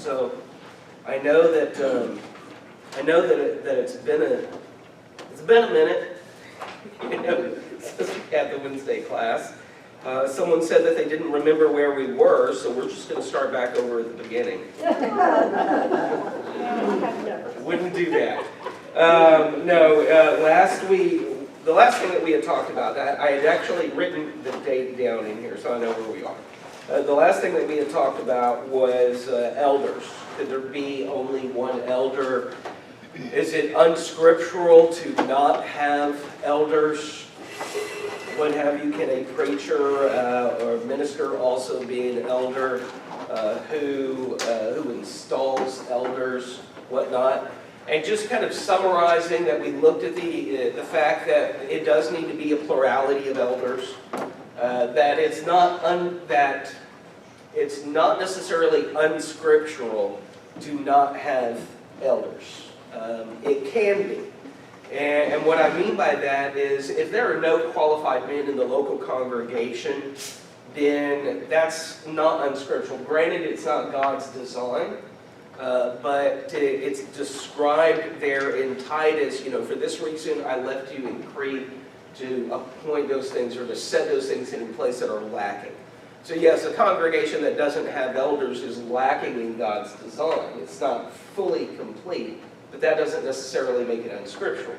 So I know that it's been a minute, since we had the Wednesday class. Someone said that they didn't remember where we were, so we're just going to start back over at the beginning. Wouldn't do that. Last week, the last thing that we had talked about, I had actually written the date down in here, so I know where we are. The last thing that we had talked about was elders. Could there be only one elder? Is it unscriptural to not have elders? What have you? Can a preacher or minister also be an elder? Who installs elders? Whatnot? And just kind of summarizing that we looked at the fact that it does need to be a plurality of elders. That it's not necessarily unscriptural to not have elders. It can be. And what I mean by that is if there are no qualified men in the local congregation, then that's not unscriptural. Granted, it's not God's design, but it's described there in Titus, for this reason I left you in Crete to appoint those things or to set those things in place that are lacking. So yes, a congregation that doesn't have elders is lacking in God's design. It's not fully complete, but that doesn't necessarily make it unscriptural.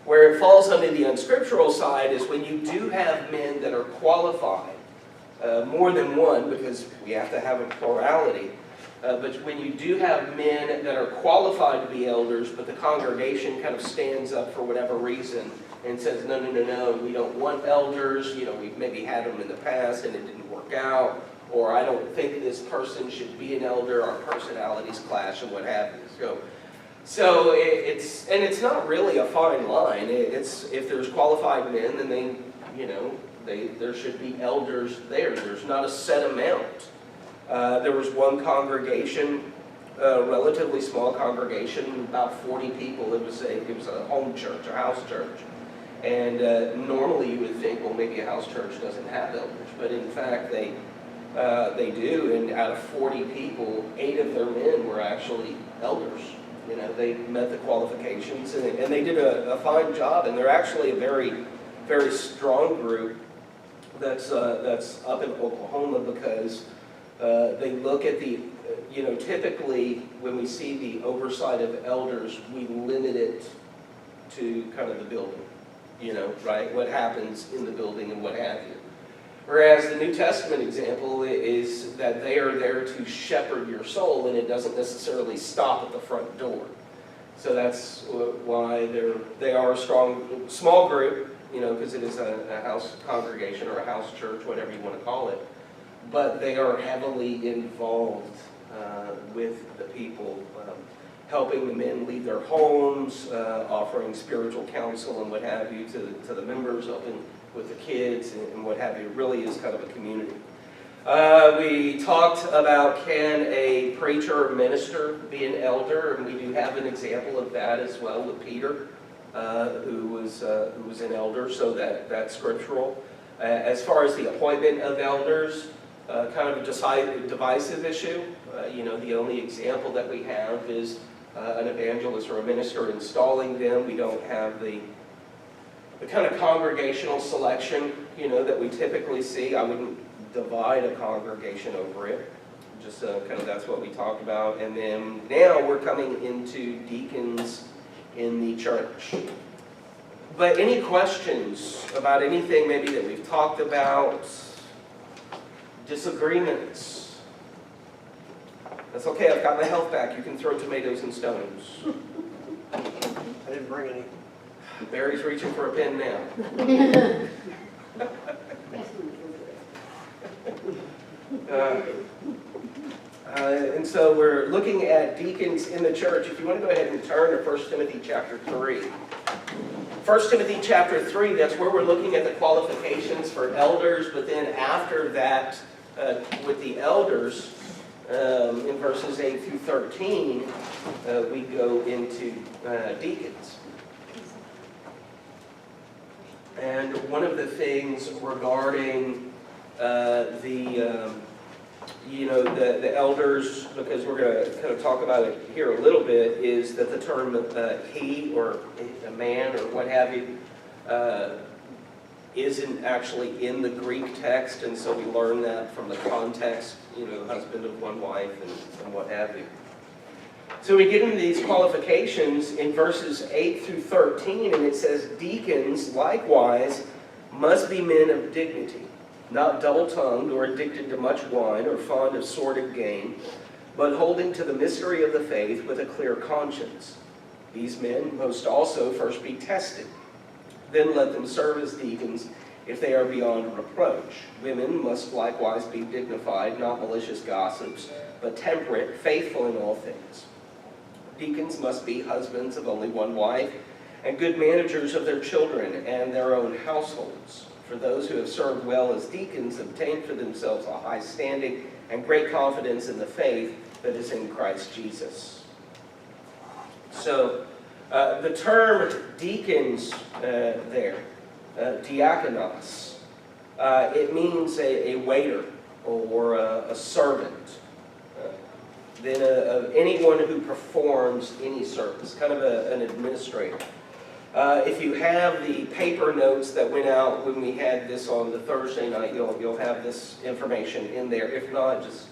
Where it falls under the unscriptural side is when you do have men that are qualified, more than one, because we have to have a plurality, but when you do have men that are qualified to be elders, but the congregation kind of stands up for whatever reason and says, no, we don't want elders, we've maybe had them in the past and it didn't work out, or I don't think this person should be an elder, our personalities clash and what have you. So it's not really a fine line. It's if there's qualified men, then there should be elders there. There's not a set amount. There was one congregation, a relatively small congregation, about 40 people. It was a home church, a house church. And normally you would think, well, maybe a house church doesn't have elders. But in fact, they do. And out of 40 people, 8 of their men were actually elders. They met the qualifications, and they did a fine job. And they're actually a very, very strong group that's up in Oklahoma because they look at the, typically when we see the oversight of elders, we limit it to kind of the building, right? What happens in the building and what have you. Whereas the New Testament example is that they are there to shepherd your soul, and it doesn't necessarily stop at the front door. So that's why they are a small group, because it is a house congregation or a house church, whatever you want to call it. But they are heavily involved with the people, helping the men leave their homes, offering spiritual counsel and what have you to the members, helping with the kids and what have you. It really is kind of a community. We talked about can a preacher or minister be an elder, and we do have an example of that as well with Peter, who was an elder, so that's scriptural. As far as the appointment of elders, kind of a divisive issue. The only example that we have is an evangelist or a minister installing them. We don't have the kind of congregational selection, that we typically see. I wouldn't divide a congregation over it. Just kind of that's what we talked about. And then now we're coming into deacons in the church. But any questions about anything maybe that we've talked about? Disagreements? That's okay, I've got my health back. You can throw tomatoes and stones. I didn't bring any. Barry's reaching for a pen now. And so we're looking at deacons in the church. If you want to go ahead and turn to 1 Timothy chapter 3. 1 Timothy chapter 3, that's where we're looking at the qualifications for elders, but then after that, with the elders, in verses 8 through 13, we go into deacons. And one of the things regarding the The elders, because we're going to kind of talk about it here a little bit, is that the term he or a man or what have you isn't actually in the Greek text, and so we learn that from the context, husband of one wife and what have you. So we get into these qualifications in verses 8 through 13, and it says, deacons likewise must be men of dignity, not double-tongued or addicted to much wine or fond of sordid gain, but holding to the mystery of the faith with a clear conscience. These men must also first be tested. Then let them serve as deacons if they are beyond reproach. Women must likewise be dignified, not malicious gossips, but temperate, faithful in all things. Deacons must be husbands of only one wife, and good managers of their children and their own households. For those who have served well as deacons obtain for themselves a high standing and great confidence in the faith that is in Christ Jesus. So, the term deacons diakonos, it means a waiter or a servant. Then of anyone who performs any service, kind of an administrator. If you have the paper notes that went out when we had this on the Thursday night, you'll have this information in there. If not, just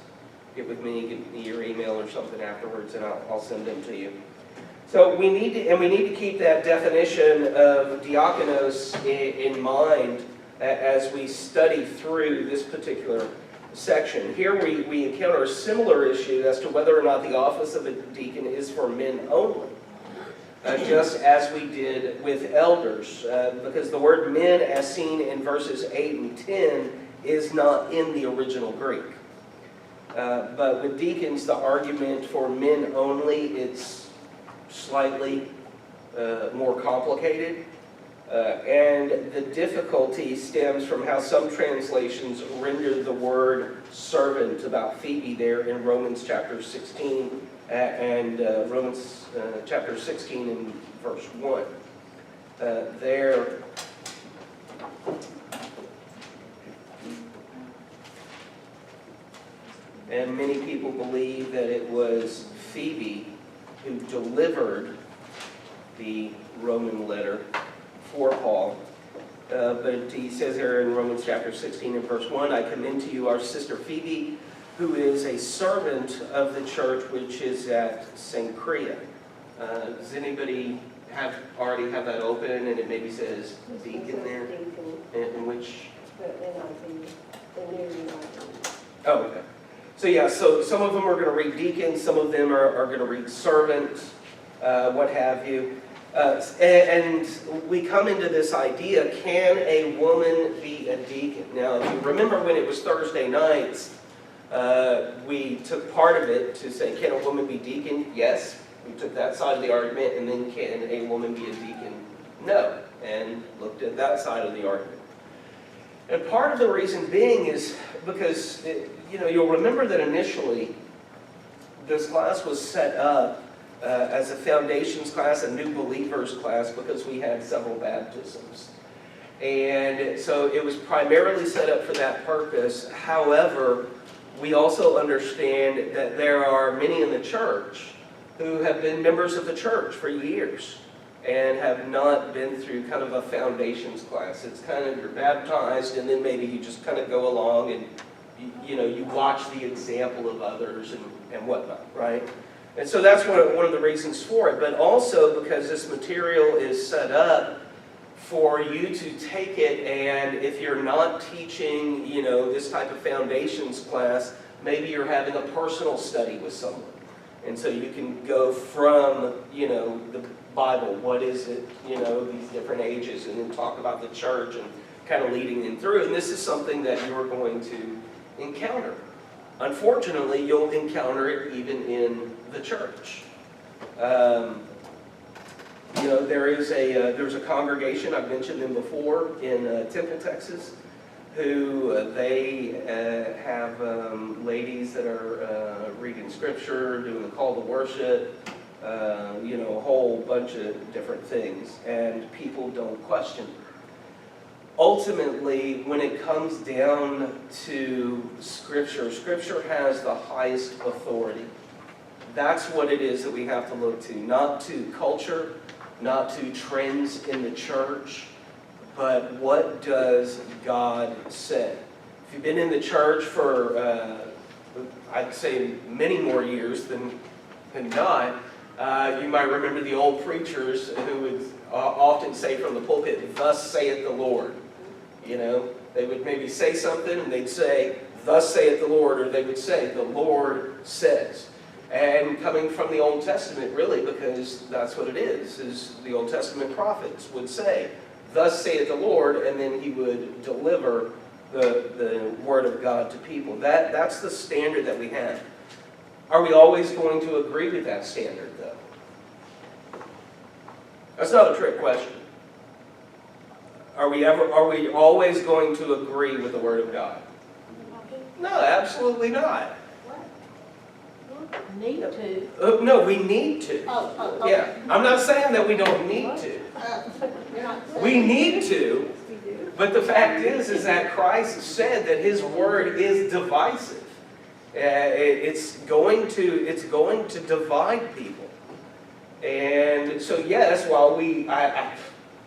get with me, give me your email or something afterwards, and I'll send them to you. So we need to keep that definition of diakonos in mind as we study through this particular section. Here we encounter a similar issue as to whether or not the office of a deacon is for men only, just as we did with elders, because the word men as seen in verses 8 and 10 is not in the original Greek. But with deacons, the argument for men only, it's slightly more complicated. And the difficulty stems from how some translations render the word servant about Phoebe there in Romans chapter 16 and Romans chapter 16 and verse 1. There, and many people believe that it was Phoebe who delivered the Roman letter for Paul. But he says there in Romans chapter 16 and verse 1, I commend to you our sister Phoebe, who is a servant of the church which is at Cenchrea. Does anybody already have that open, and it maybe says deacon there? In which? Oh, okay. So yeah, so some of them are going to read deacon, some of them are going to read servant, what have you. And we come into this idea, can a woman be a deacon? Now, if you remember when it was Thursday nights, we took part of it to say, can a woman be deacon? Yes. We took that side of the argument, and then can a woman be a deacon? No. And looked at that side of the argument. And part of the reason being is because, you'll remember that initially this class was set up as a foundations class, a new believers class, because we had several baptisms. And so it was primarily set up for that purpose. However, we also understand that there are many in the church who have been members of the church for years and have not been through kind of a foundations class. It's kind of, you're baptized and then maybe you just kind of go along and you watch the example of others and whatnot, right? And so that's one of the reasons for it. But also because this material is set up for you to take it, and if you're not teaching, this type of foundations class, maybe you're having a personal study with someone. And so you can go from, the Bible, what is it, these different ages, and then talk about the church and kind of leading them through. And this is something that you're going to encounter. Unfortunately, you'll encounter it even in the church. There's a congregation, I've mentioned them before, in Temple, Texas, who they have ladies that are reading scripture, doing the call to worship, a whole bunch of different things, and people don't question. ultimately, when it comes down to Scripture, Scripture has the highest authority. That's what it is that we have to look to, not to culture, not to trends in the church, but what does God say? If you've been in the church for, I'd say, many more years than not, you might remember the old preachers who would often say from the pulpit, "Thus saith the Lord." You know, they would maybe say something and they'd say, "Thus saith the Lord," or they would say, "The Lord says." And coming from the Old Testament, really, because that's what it is the Old Testament prophets would say, "Thus saith the Lord," and then he would deliver the word of God to people. That's the standard that we have. Are we always going to agree with that standard, though? That's not a trick question. Are we always going to agree with the Word of God? No, absolutely not. Need to. No, we need to. Oh, Yeah, I'm not saying that we don't need to. You're not saying. We need to, but the fact is that Christ said that His Word is divisive. It's going to divide people. And so yes, while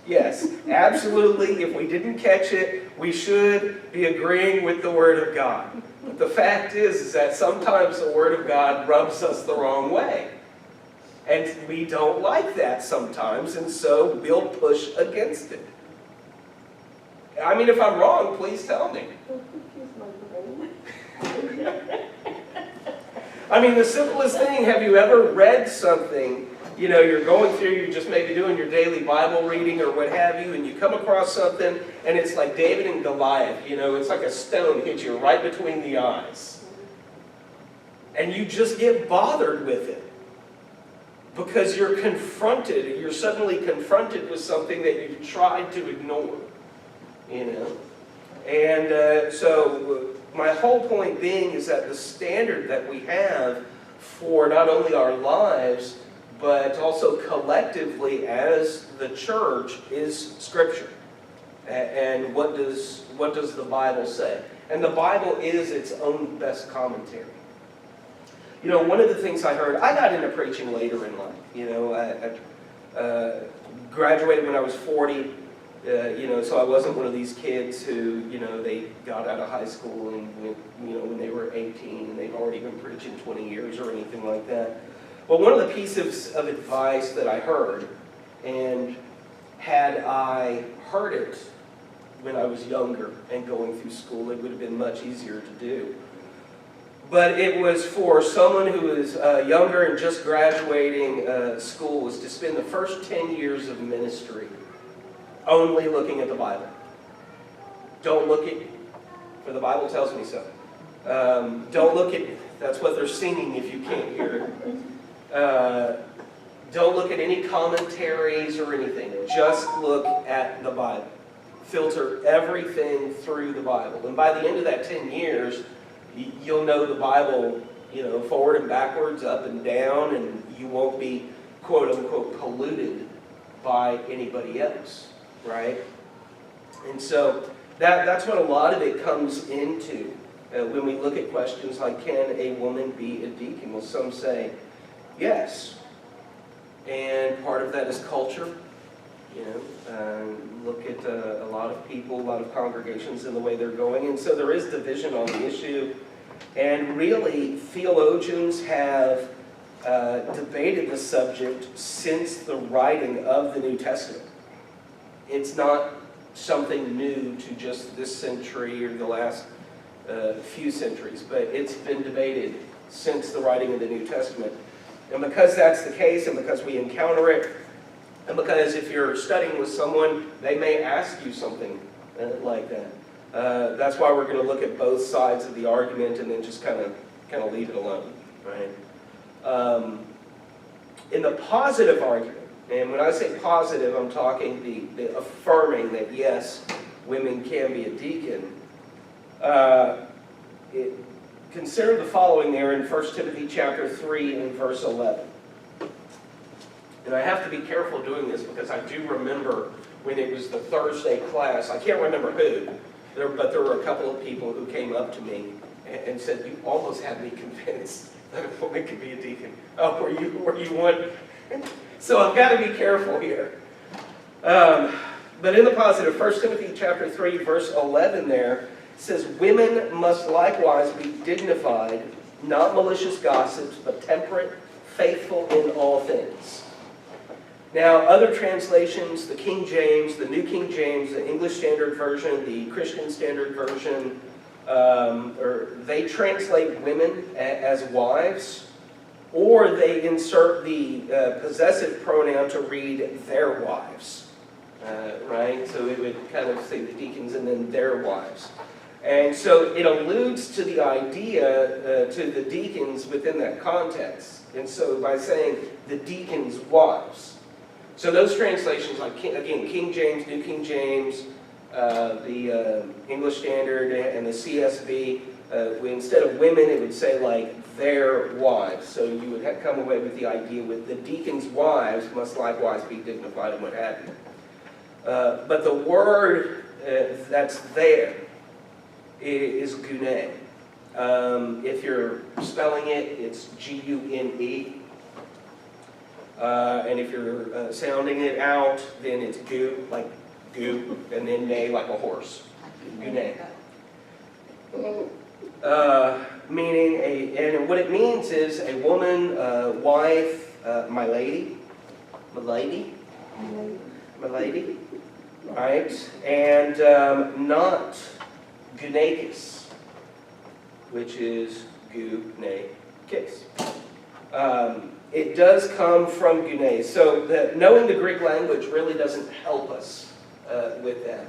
yes, absolutely, if we didn't catch it, we should be agreeing with the Word of God. But the fact is that sometimes the Word of God rubs us the wrong way. And we don't like that sometimes, and so we'll push against it. I mean, if I'm wrong, please tell me. I mean, the simplest thing, have you ever read something, you know, you're going through, you're just maybe doing your daily Bible reading or what have you, and you come across something, and it's like David and Goliath, you know, it's like a stone hits you right between the eyes. And you just get bothered with it. Because you're suddenly confronted with something that you tried to ignore, you know. And so my whole point being is that the standard that we have for not only our lives, but also collectively as the church is Scripture. And what does the Bible say? And the Bible is its own best commentary. You know, one of the things I heard, I got into preaching later in life. You know, I graduated when I was 40. You know, so I wasn't one of these kids who, you know, they got out of high school and went, you know, when they were 18 and they've already been preaching 20 years or anything like that. Well, one of the pieces of advice that I heard, and had I heard it when I was younger and going through school, it would have been much easier to do. But it was for someone who was younger and just graduating school, was to spend the first 10 years of ministry only looking at the Bible. Don't look at, for the Bible tells me so. Don't look at, that's what they're singing if you can't hear it. Don't look at any commentaries or anything. Just look at the Bible. Filter everything through the Bible. And by the end of that 10 years, you'll know the Bible, you know, forward and backwards, up and down, and you won't be, quote unquote, polluted by anybody else. Right? And so that's what a lot of it comes into when we look at questions like, can a woman be a deacon? Well, some say yes. And part of that is culture. You know, look at a lot of people, a lot of congregations and the way they're going. And so there is division on the issue. And really, theologians have debated the subject since the writing of the New Testament. It's not something new to just this century or the last few centuries, but it's been debated since the writing of the New Testament. And because that's the case, and because we encounter it, and because if you're studying with someone, they may ask you something like that. That's why we're going to look at both sides of the argument and then just kind of leave it alone, right? In the positive argument, and when I say positive, I'm talking the affirming that yes, women can be a deacon. Consider the following there in 1 Timothy chapter 3 and verse 11. And I have to be careful doing this because I do remember when it was the Thursday class. I can't remember who, but there were a couple of people who came up to me and said, "You almost had me convinced that a woman could be a deacon." Oh, were you one? So I've got to be careful here. But in the positive, 1 Timothy chapter 3, verse 11 there says, "Women must likewise be dignified, not malicious gossips, but temperate, faithful in all things." Now, other translations, the King James, the New King James, the English Standard Version, the Christian Standard Version, they translate women as wives, or they insert the possessive pronoun to read "their wives," right? So it would kind of say the deacons and then "their wives." And so it alludes to the idea to the deacons within that context. And so by saying the deacons' wives. So those translations, like, again, King James, New King James, the English Standard, and the CSB, instead of women, it would say, like, "their wives." So you would come away with the idea with the deacons' wives must likewise be dignified and what have you. But the word that's there is gune. If you're spelling it, it's G-U-N-E. And if you're sounding it out, then it's gu, like gu, and then ne, like a horse. Gune. Meaning and what it means is a woman, wife, my lady, right? And not gunakis, which is gu-ne-kis. It does come from gune. So knowing the Greek language really doesn't help us with that.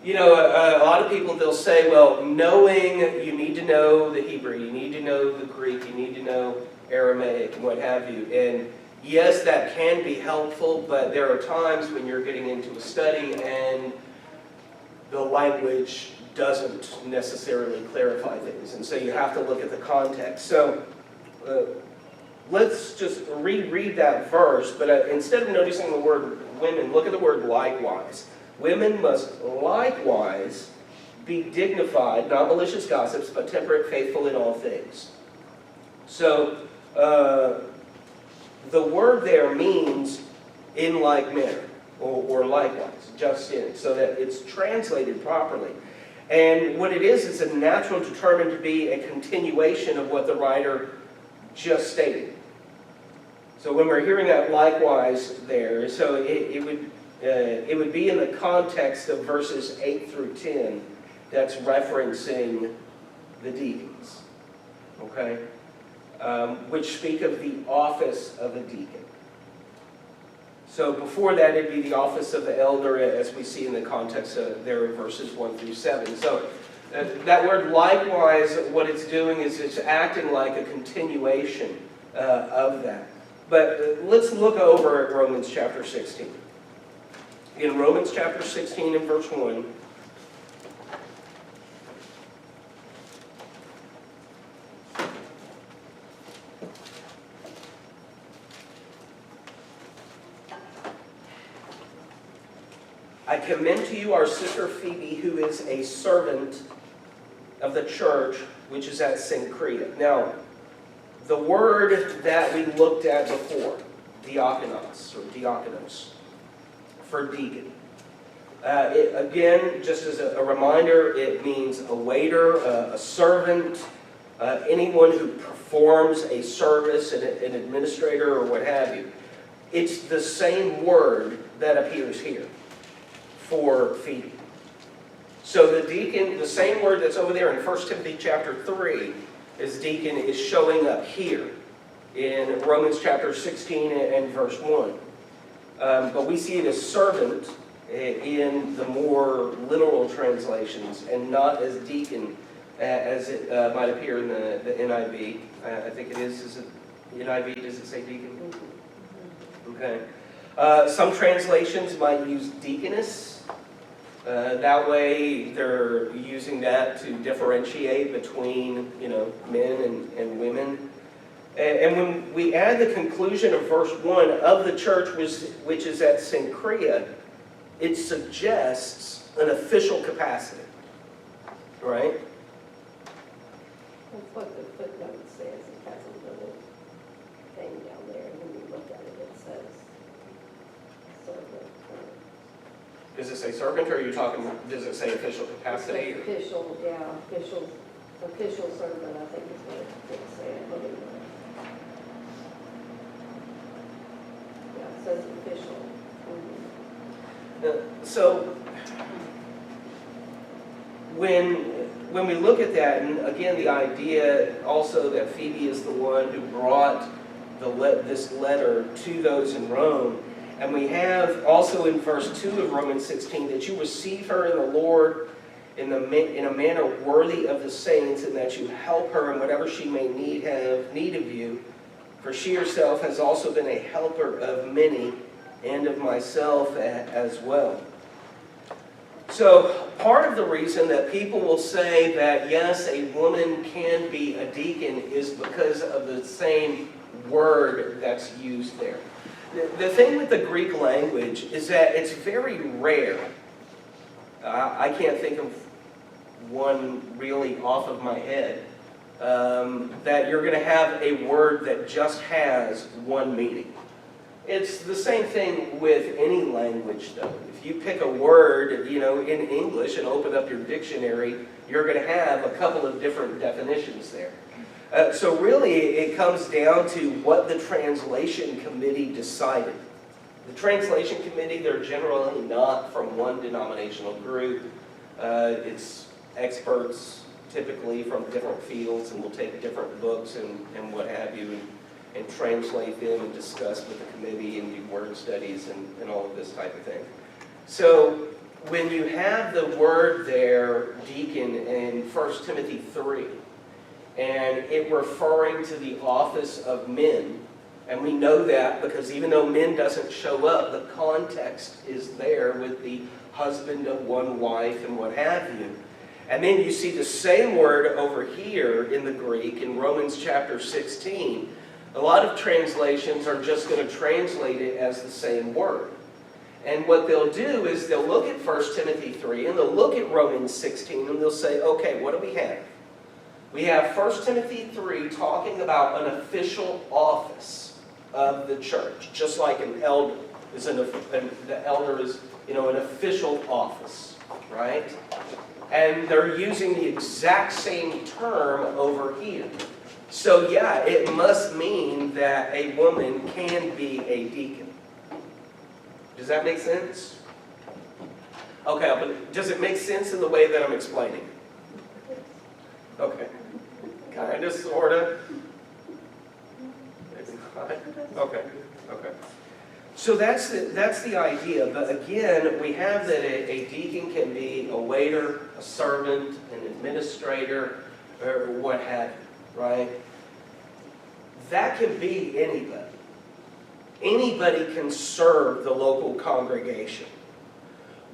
You know, a lot of people, they'll say, well, knowing, you need to know the Hebrew, you need to know the Greek, you need to know Aramaic and what have you. And yes, that can be helpful, but there are times when you're getting into a study and the language doesn't necessarily clarify things. And so you have to look at the context. So let's just reread that verse, but instead of noticing the word women, look at the word likewise. Women must likewise be dignified, not malicious gossips, but temperate, faithful in all things. So the word there means in like manner, or likewise, just in, so that it's translated properly. And what it is a natural determined to be a continuation of what the writer just stated. So when we're hearing that likewise there, so it would be in the context of verses 8 through 10 that's referencing the deacons, okay? Which speak of the office of a deacon. So before that, it'd be the office of the elder, as we see in the context of there in verses 1 through 7. So that word likewise, what it's doing is it's acting like a continuation of that. But let's look over at Romans chapter 16. In Romans chapter 16 and verse 1, I commend to you our sister Phoebe, who is a servant of the church which is at Cenchrea. Now, the word that we looked at before, diakonos, for deacon. Again, just as a reminder, it means a waiter, a servant, anyone who performs a service, an administrator, or what have you. It's the same word that appears here for Phoebe. So the deacon, the same word that's over there in 1 Timothy chapter 3 as deacon is showing up here in Romans chapter 16 and verse 1. But we see it as servant in the more literal translations and not as deacon as it might appear in the NIV. I think it is it NIV, does it say deacon? Okay. Some translations might use deaconess. That way they're using that to differentiate between, men and women. And when we add the conclusion of verse 1 of the church which is at Cenchrea, it suggests an official capacity, right? That's what the footnote says, it has a little thing down there, and when you look at it, it says servant. Does it say servant, or are you talking, does it say official capacity? or- Official, yeah, official servant, I think is what it said. Yeah, it says official. So, when we look at that, and again, the idea also that Phoebe is the one who brought this letter to those in Rome, and we have also in verse 2 of Romans 16 that you receive her in the Lord in a manner worthy of the saints, and that you help her in whatever she may have need of you, for she herself has also been a helper of many, and of myself as well. So part of the reason that people will say that yes, a woman can be a deacon is because of the same word that's used there. The thing with the Greek language is that it's very rare. I can't think of one really off of my head that you're going to have a word that just has one meaning. It's the same thing with any language, though. If you pick a word, in English and open up your dictionary, you're going to have a couple of different definitions there. So really, it comes down to what the translation committee decided. The translation committee, they're generally not from one denominational group. It's experts, typically from different fields, and will take different books and what have you, and translate them and discuss with the committee and do word studies and all of this type of thing. So when you have the word there, deacon, in 1 Timothy 3, and it referring to the office of men, and we know that because even though men doesn't show up, the context is there with the husband of one wife and what have you. And then you see the same word over here in the Greek in Romans chapter 16. A lot of translations are just going to translate it as the same word. And what they'll do is they'll look at 1 Timothy 3 and they'll look at Romans 16 and they'll say, okay, what do we have? We have 1 Timothy 3 talking about an official office of the church, just like an elder is the elder is, an official office, right? And they're using the exact same term over here. So yeah, it must mean that a woman can be a deacon. Does that make sense? Okay, but does it make sense in the way that I'm explaining? Okay. Kind of, sort of. Maybe not. Okay. So that's the idea. But again, we have that a deacon can be a waiter, a servant, an administrator, or what have you, right? That can be anybody. Anybody can serve the local congregation.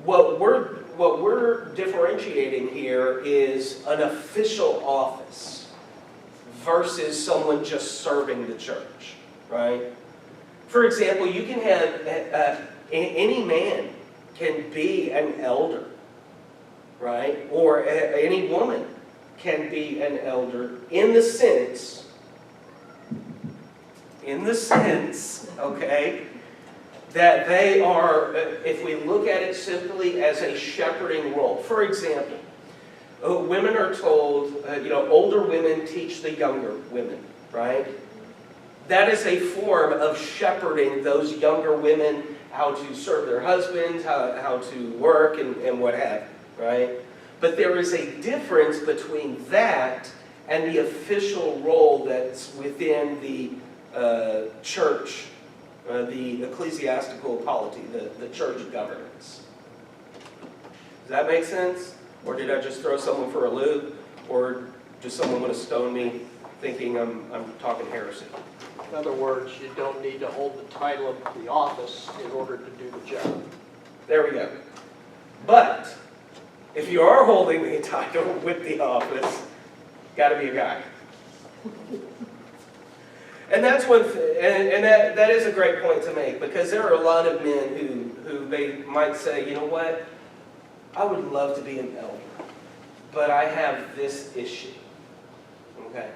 What we're differentiating here is an official office versus someone just serving the church, right? For example, you can have, any man can be an elder, right? Or any woman can be an elder in the sense, okay, that they are, if we look at it simply as a shepherding role. For example, women are told, older women teach the younger women, right? That is a form of shepherding those younger women, how to serve their husbands, how to work, and what have you, right? But there is a difference between that and the official role that's within the church, the ecclesiastical polity, the church governance. Does that make sense? Or did I just throw someone for a loop? Or does someone want to stone me thinking I'm talking heresy? In other words, you don't need to hold the title of the office in order to do the job. There we go. But if you are holding the title with the office, got to be a guy. And that's one thing, and that is a great point to make, because there are a lot of men who they might say, you know what, I would love to be an elder, but I have this issue, okay?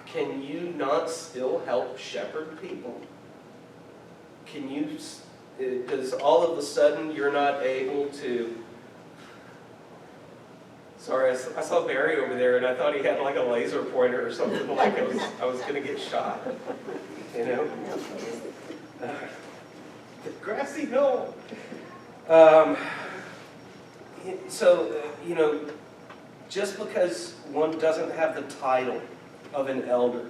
Can you not still help shepherd people? Can you, does all of a sudden you're not able to, sorry, I saw Barry over there and I thought he had like a laser pointer or something, like I was gonna get shot, you know? The grassy knoll. You know, just because one doesn't have the title of an elder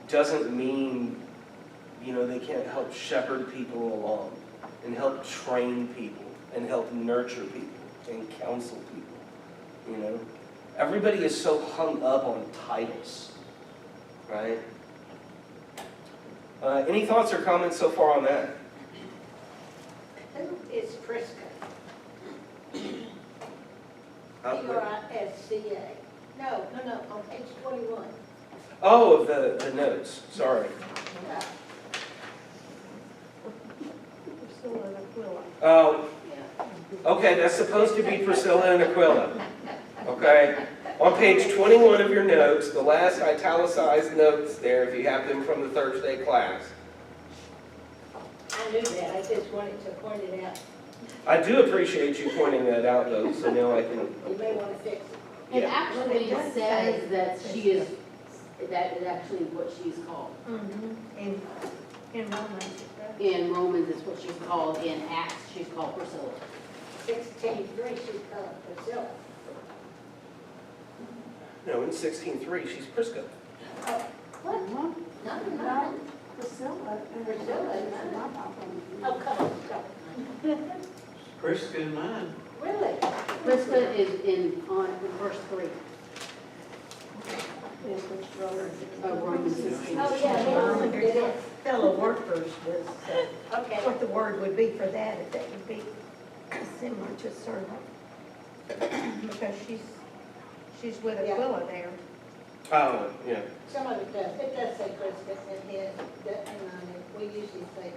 doesn't mean, you know, they can't help shepherd people along and help train people and help nurture people and counsel people, you know. Everybody is so hung up on titles, right? Any thoughts or comments so far on that? Who is Prisca? P-R-I-S-C-A. No, on page 21. Oh, of the notes, sorry. Yeah, Priscilla and Aquila. Oh, yeah. okay, that's supposed to be Priscilla and Aquila, okay? On page 21 of your notes, the last italicized notes there, if you have them from the Thursday class. I knew that, I just wanted to point it out. I do appreciate you pointing that out, though, so now I can, You may want to fix it. It yeah. actually says that she is, that is actually what she's called. In Romans, In Romans, it's what she's called. In Acts, she's called Priscilla. 16:3, she's called Priscilla. No, in 16:3, she's Prisca. What? No, Priscilla. Priscilla is mine. Oh, come on. Prisca in mine. Really? Prisca is on verse 3 of Romans 16. Oh, yeah, Romans, it is. fellow workers was Okay. what the word would be for that, if that would be similar to servant. Because she's with Yeah. Aquila there. Oh, yeah. Some of it does. It does say Prisca in here, and on it. We usually say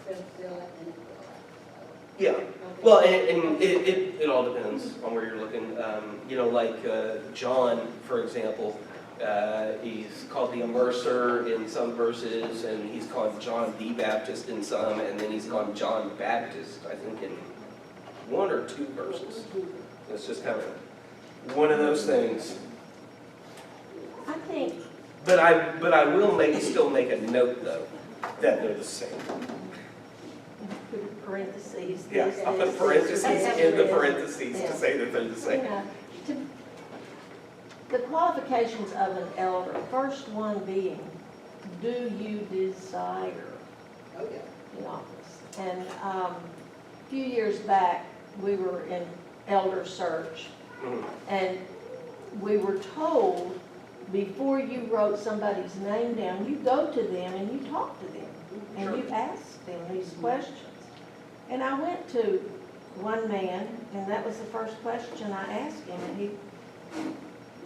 Priscilla and Aquila. Yeah. Okay. Well, and it all depends on where you're looking. You know, like John, for example, he's called the Immerser in some verses, and he's called John the Baptist in some, and then he's called John Baptist, I think, in one or two verses. It's just kind of one of those things. I think, But I will still make a note, though, that they're the same. parentheses. Yeah, this, I'll put this, parentheses this, in the this. parentheses to say that they're the same. Yeah. The qualifications of an elder, first one being, do you desire Oh, yeah. the office? And a few years back, we were in elder search, Mhm. and we were told, before you wrote somebody's name down, you go to them and you talk to them, and Sure. you ask them these questions. And I went to one man, and that was the first question I asked him, and he,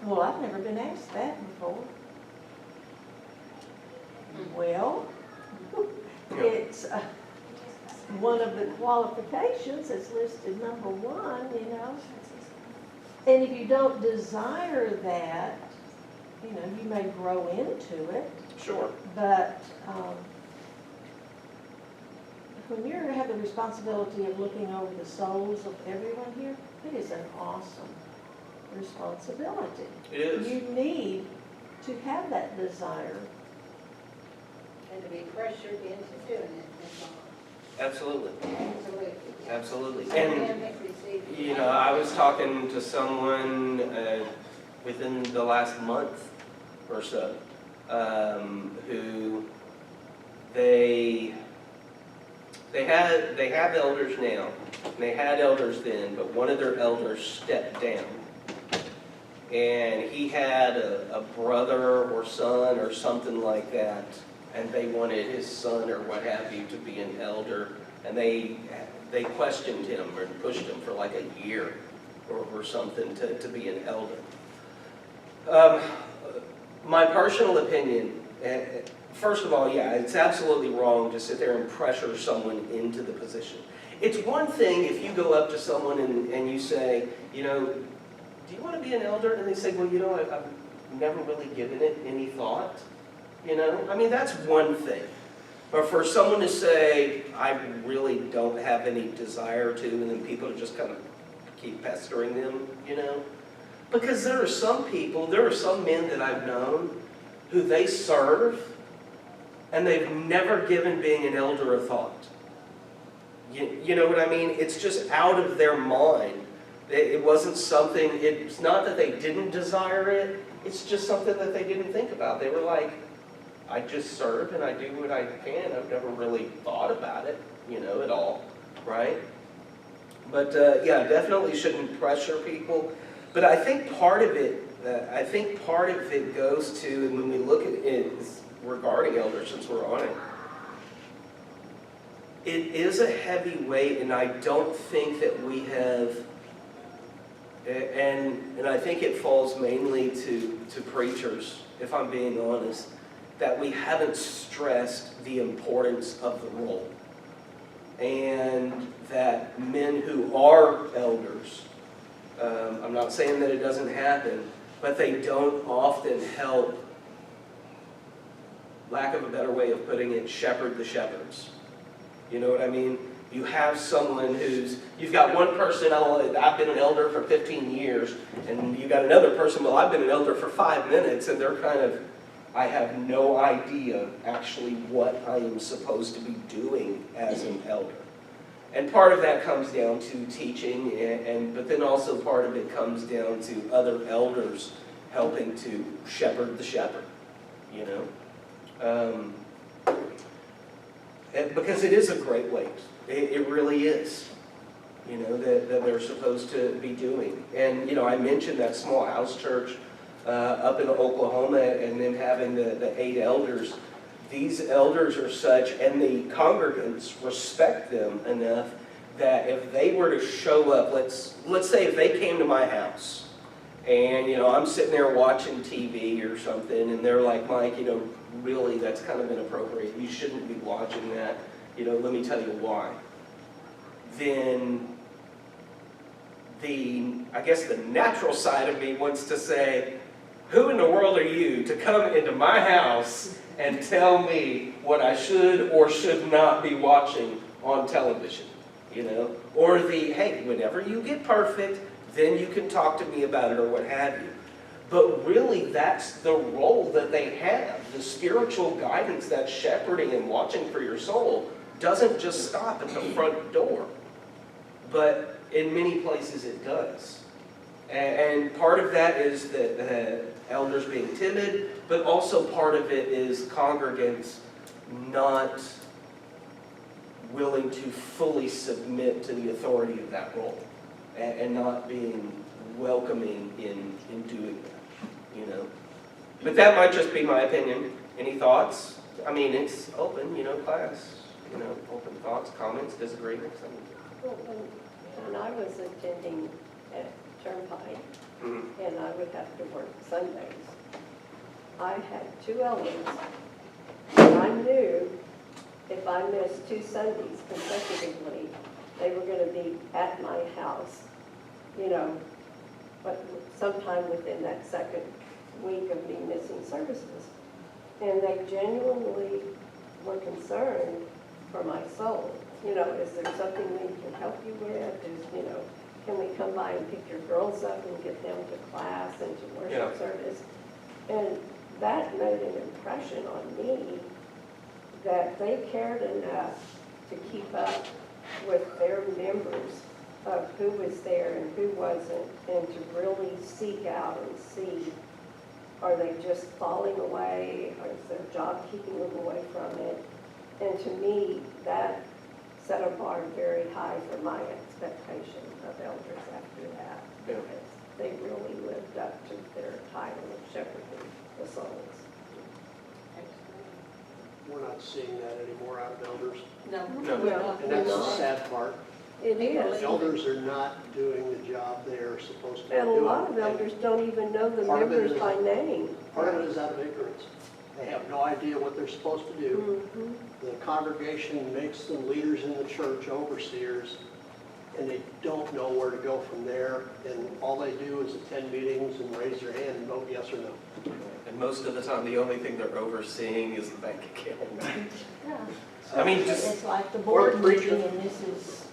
well, I've never been asked that before. Well, Yeah. it's one of the qualifications is listed number one, you know. And if you don't desire that, you know, you may grow into it, Sure. but when you have the responsibility of looking over the souls of everyone here, it is an awesome responsibility. It is. You need to have that desire. And to be pressured into doing it. That's all. Absolutely. Absolutely. Absolutely. Some And, have received- you know, I was talking to someone within the last month or so who they have elders now. They had elders then, but one of their elders stepped down. And he had a brother or son or something like that, and they wanted his son or what have you to be an elder. And they questioned him or pushed him for like a year or something to be an elder. My personal opinion, first of all, yeah, it's absolutely wrong to sit there and pressure someone into the position. It's one thing if you go up to someone and you say, you know, do you want to be an elder? And they say, well, you know, I've never really given it any thought. You know, I mean, that's one thing. Or for someone to say, I really don't have any desire to, and then people to just kind of keep pestering them, you know? Because there are some people, there are some men that I've known who they serve, and they've never given being an elder a thought. You know what I mean? It's just out of their mind. It wasn't something, it's not that they didn't desire it, it's just something that they didn't think about. They were like, I just serve and I do what I can. I've never really thought about it, you know, at all, right? But yeah, definitely shouldn't pressure people. But I think part of it, goes to, and when we look at it regarding elders, since we're on it, it is a heavy weight, and I don't think that we have, and I think it falls mainly to preachers, if I'm being honest, that we haven't stressed the importance of the role. And that men who are elders, I'm not saying that it doesn't happen, but they don't often help, lack of a better way of putting it, shepherd the shepherds. You know what I mean? You have someone you've got one person, oh, I've been an elder for 15 years, and you got another person, well, I've been an elder for 5 minutes, and they're kind of, I have no idea actually what I am supposed to be doing as an elder. And part of that comes down to teaching, but then also part of it comes down to other elders helping to shepherd the shepherd, you know? Because it is a great weight. It really is, you know, that they're supposed to be doing. And, you know, I mentioned that small house church up in Oklahoma, and then having the 8 elders. These elders are such, and the congregants respect them enough that if they were to show up, let's say if they came to my house, and, you know, I'm sitting there watching TV or something, and they're like, Mike, you know, really, that's kind of inappropriate. You shouldn't be watching that. You know, let me tell you why. Then I guess the natural side of me wants to say, who in the world are you to come into my house and tell me what I should or should not be watching on television? You know? Or hey, whenever you get perfect, then you can talk to me about it or what have you. But really, that's the role that they have. The spiritual guidance, that shepherding and watching for your soul, doesn't just stop at the front door. But in many places it does. And part of that is the elders being timid, but also part of it is congregants not willing to fully submit to the authority of that role, and not being welcoming in doing that, you know. But that might just be my opinion. Any thoughts? I mean, it's open, you know, class, you know, open thoughts, comments, disagreements. Well, when I was attending at Turnpike, and I would have to work Sundays, I had 2 elders, and I knew if I missed 2 Sundays consecutively, they were going to be at my house, you know, but sometime within that second week of me missing services. And they genuinely were concerned for my soul. You know, is there something we can help you with? You know, can we come by and pick your girls up and get them to class and to worship service? And that made an impression on me that they cared enough to keep up with their members of who was there and who wasn't, and to really seek out and see, are they just falling away, or is their job keeping them away from it? And to me, that set a bar very high for my expectation of elders after that, because they really lived up to their title of shepherding the souls. We're not seeing that anymore out of elders. No. Well, And that's the not. sad part. It is. Elders are not doing the job they're supposed to be And a doing. lot of elders don't even know the Part of it members is- by name. Part of it is out of ignorance. They have no idea what they're supposed to do. Mhm. The congregation makes them leaders in the church, overseers, and they don't know where to go from there. And all they do is attend meetings and raise their hand and vote yes or no. And most of the time, the only thing they're overseeing is the bank account. Yeah. I mean, just, It's like the Or the board preacher. meeting, and this is,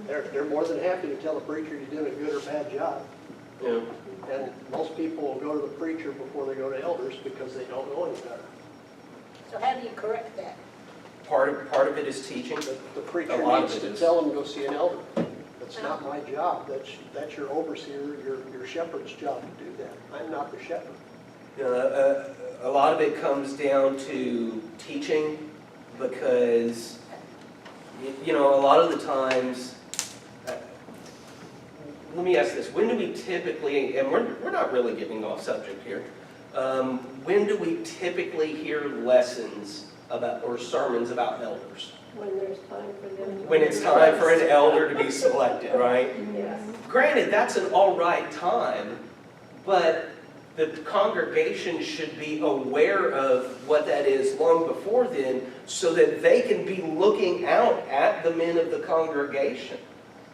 They're more than happy to tell a preacher you're doing a good or bad job. you know, And most people will go to the preacher before they go to elders because they don't know any better. So how do you correct that? part of it is teaching. The preacher A lot of needs it to is. tell them, go see an elder. That's not my job. That's your overseer, your shepherd's job to do that. I'm not the shepherd. A lot of it comes down to teaching because, you know, a lot of the times, let me ask this, when do we typically, and we're not really getting off subject here, when do we typically hear lessons about, or sermons about elders? When there's time for them. to- When it's time for an elder to be selected, right? Yes. Granted, that's an all right time, but the congregation should be aware of what that is long before then so that they can be looking out at the men of the congregation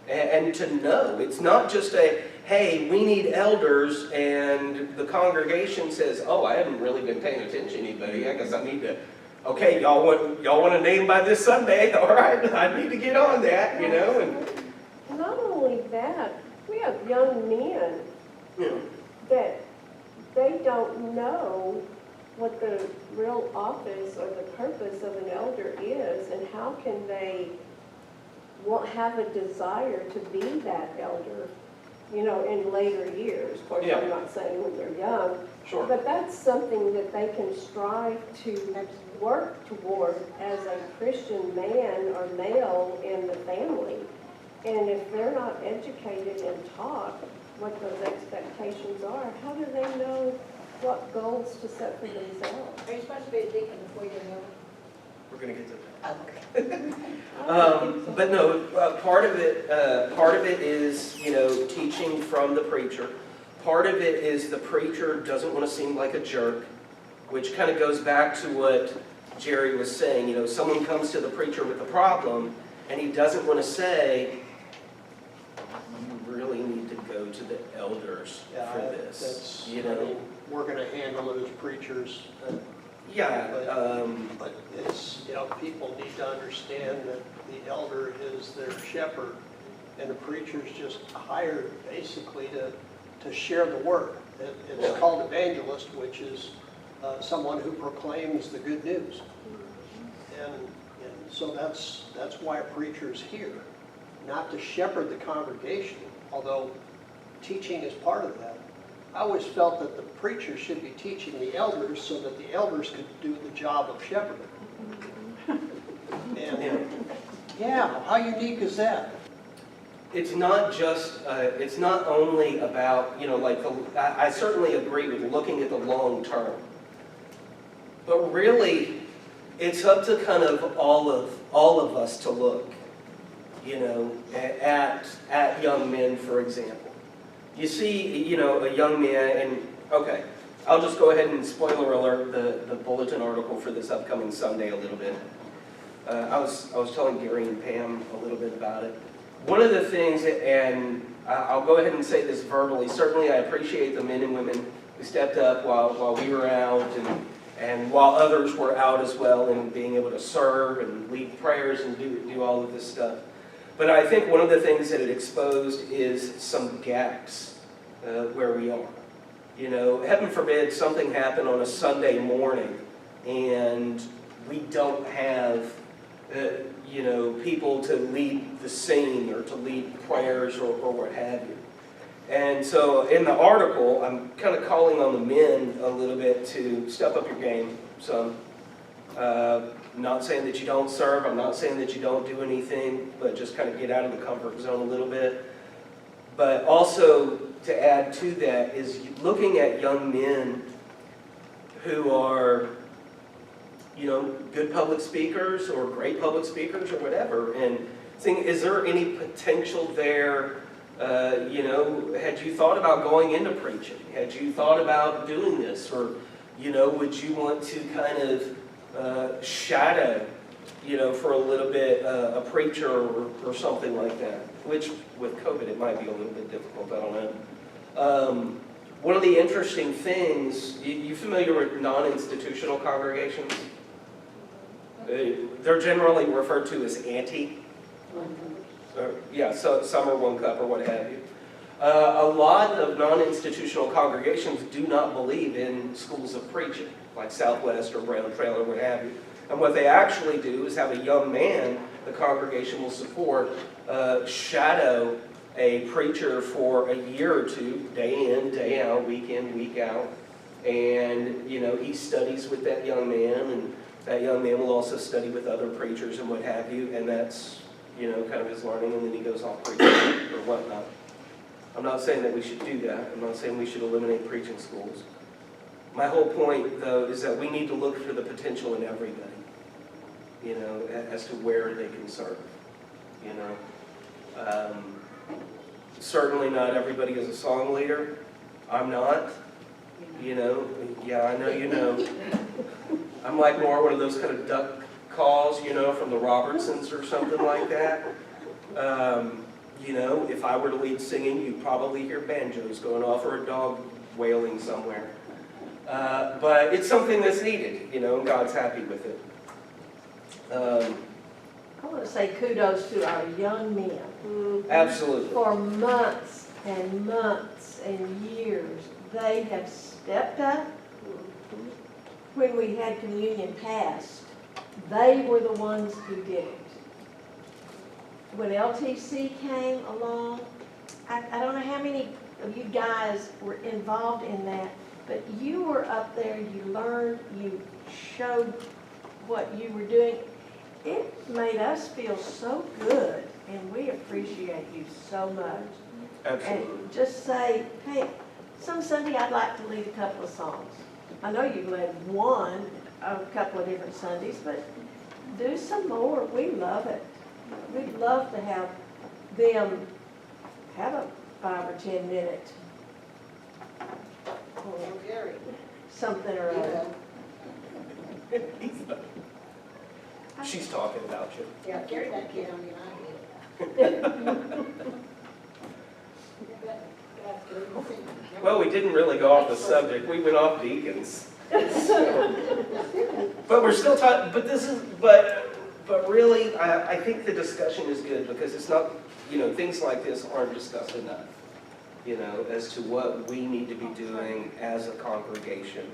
and to know. It's not just a, hey, we need elders, and the congregation says, oh, I haven't really been paying attention to anybody. I guess I need to, okay, y'all want a name by this Sunday? All right, I need to get on that, you know? And, Not only that, we have young men you know, that they don't know what the real office or the purpose of an elder is, and how can they have a desire to be that elder, you know, in later years. Of course, Yeah. I'm not saying when they're young, sure. but that's something that they can strive to work toward as a Christian man or male in the family. And if they're not educated and taught what those expectations are, how do they know what goals to set for themselves? Are you supposed to be a deacon before you're an We're going to get to that. elder? But no, part of it is, you know, teaching from the preacher. Part of it is the preacher doesn't want to seem like a jerk, which kind of goes back to what Jerry was saying. You know, someone comes to the preacher with a problem, and he doesn't want to say, you really need to go to the elders for this. That's, You I know, mean, we're going to handle it as preachers. yeah. But it's, you know, people need to understand that the elder is their shepherd, and the preacher's just hired basically to share the word. It's Yeah. called evangelist, which is someone who proclaims the good news. And so that's why a preacher's here, not to shepherd the congregation, although teaching is part of that. I always felt that the preacher should be teaching the elders so that the elders could do the job of shepherding. And, yeah, how unique is that? It's not just, it's not only about, you know, like, I certainly agree with looking at the long term. But really, it's up to kind of all of us to look, you know, at young men, for example. You see, you know, a young man, and, okay, I'll just go ahead and spoiler alert the bulletin article for this upcoming Sunday a little bit. I was telling Gary and Pam a little bit about it. One of the things, and I'll go ahead and say this verbally, certainly I appreciate the men and women who stepped up while we were out and while others were out as well, and being able to serve and lead prayers and do all of this stuff. But I think one of the things that it exposed is some gaps where we are. You know, heaven forbid something happened on a Sunday morning and we don't have you know, people to lead the singing or to lead prayers or what have you. And so in the article, I'm kind of calling on the men a little bit to step up your game some. I'm not saying that you don't serve, I'm not saying that you don't do anything, but just kind of get out of the comfort zone a little bit. But also to add to that is looking at young men who are, you know, good public speakers or great public speakers or whatever, and saying, is there any potential there? You know, had you thought about going into preaching? Had you thought about doing this? Or You know, would you want to kind of shadow, you know, for a little bit, a preacher or something like that? Which, with COVID, it might be a little bit difficult, I don't know. One of the interesting things, you familiar with non-institutional congregations? They're generally referred to as anti. Yeah, so some are one cup or what have you. A lot of non-institutional congregations do not believe in schools of preaching, like Southwest or Brown Trail or what have you. And what they actually do is have a young man the congregation will support shadow a preacher for a year or two, day in, day out, week in, week out. And, you know, he studies with that young man, and that young man will also study with other preachers and what have you, and that's, you know, kind of his learning, and then he goes off preaching or whatnot. I'm not saying that we should do that. I'm not saying we should eliminate preaching schools. My whole point, though, is that we need to look for the potential in everybody, you know, as to where they can serve, you know. Certainly not everybody is a song leader. I'm not, you know. Yeah, I know you know. I'm like more one of those kind of duck calls, you know, from the Robertsons or something like that. You know, if I were to lead singing, you'd probably hear banjos going off or a dog wailing somewhere. But it's something that's needed, you know, and God's happy with it. I want to say kudos to our young men. Absolutely. For months and months and years, they have stepped up. When we had communion passed, they were the ones who did it. When LTC came along, I don't know how many of you guys were involved in that, but you were up there, you learned, you showed what you were doing. It made us feel so good, and we appreciate you so much. Absolutely. And just say, hey, some Sunday I'd like to lead a couple of songs. I know you've led one a couple of different Sundays, but do some more. We love it. We'd love to have them have a 5 or 10 minute Gary, something or other. She's talking about you. yeah, Gary that kid on the idea. Well, we didn't really go off the subject. We went off deacons. But we're still talking, but really, I think the discussion is good because it's not, you know, things like this aren't discussed enough, you know, as to what we need to be doing as a congregation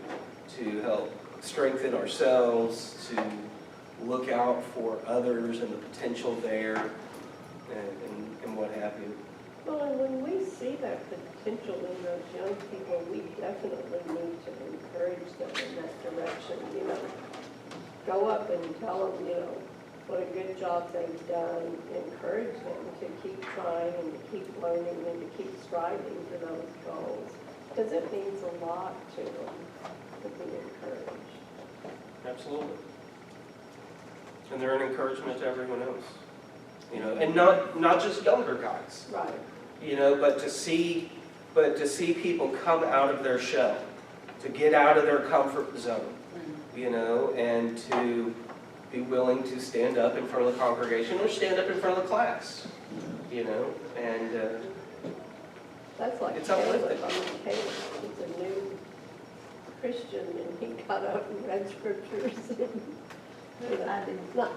to help strengthen ourselves, to look out for others and the potential there, and what have you. Well, and when we see that potential in those young people, we definitely need to encourage them in that direction, you know. Go up and tell them, you know, what a good job they've done. Encourage them to keep trying and to keep learning and to keep striving for those goals. Because it means a lot to them to be encouraged. Absolutely. And they're an encouragement to everyone else, you know, and not just younger guys. Right. You know, but to see people come out of their shell, to get out of their comfort zone, you know, and to be willing to stand up in front of the congregation or stand up in front of the class, you know, and That's like it's Caleb. uplifting. I mean, Caleb is a new Christian and he got up and read scriptures. I didn't. No,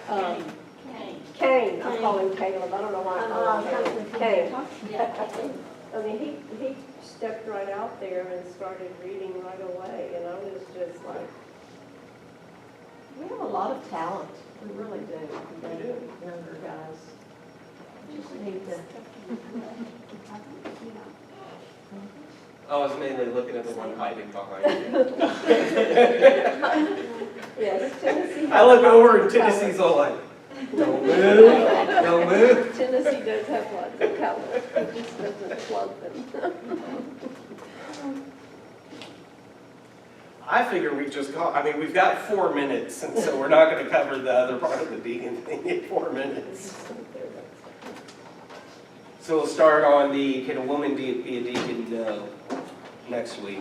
Kane. Cain, I call him Caleb, I don't know why I call him Cain. Yeah. I mean, he stepped right out there and started reading right away, and I was just like, We have a lot of talent. We really do. The younger guys. We just need to. I was mainly looking at the one hiding behind you. yes, Tennessee. I look over and Tennessee's all like, don't move, don't move. Tennessee does have lots of talent, it just doesn't flood them. I figure we just we've got 4 minutes, and so we're not going to cover the other part of the deacon thing in 4 minutes. So we'll start on the, can a woman be a deacon? No, next week.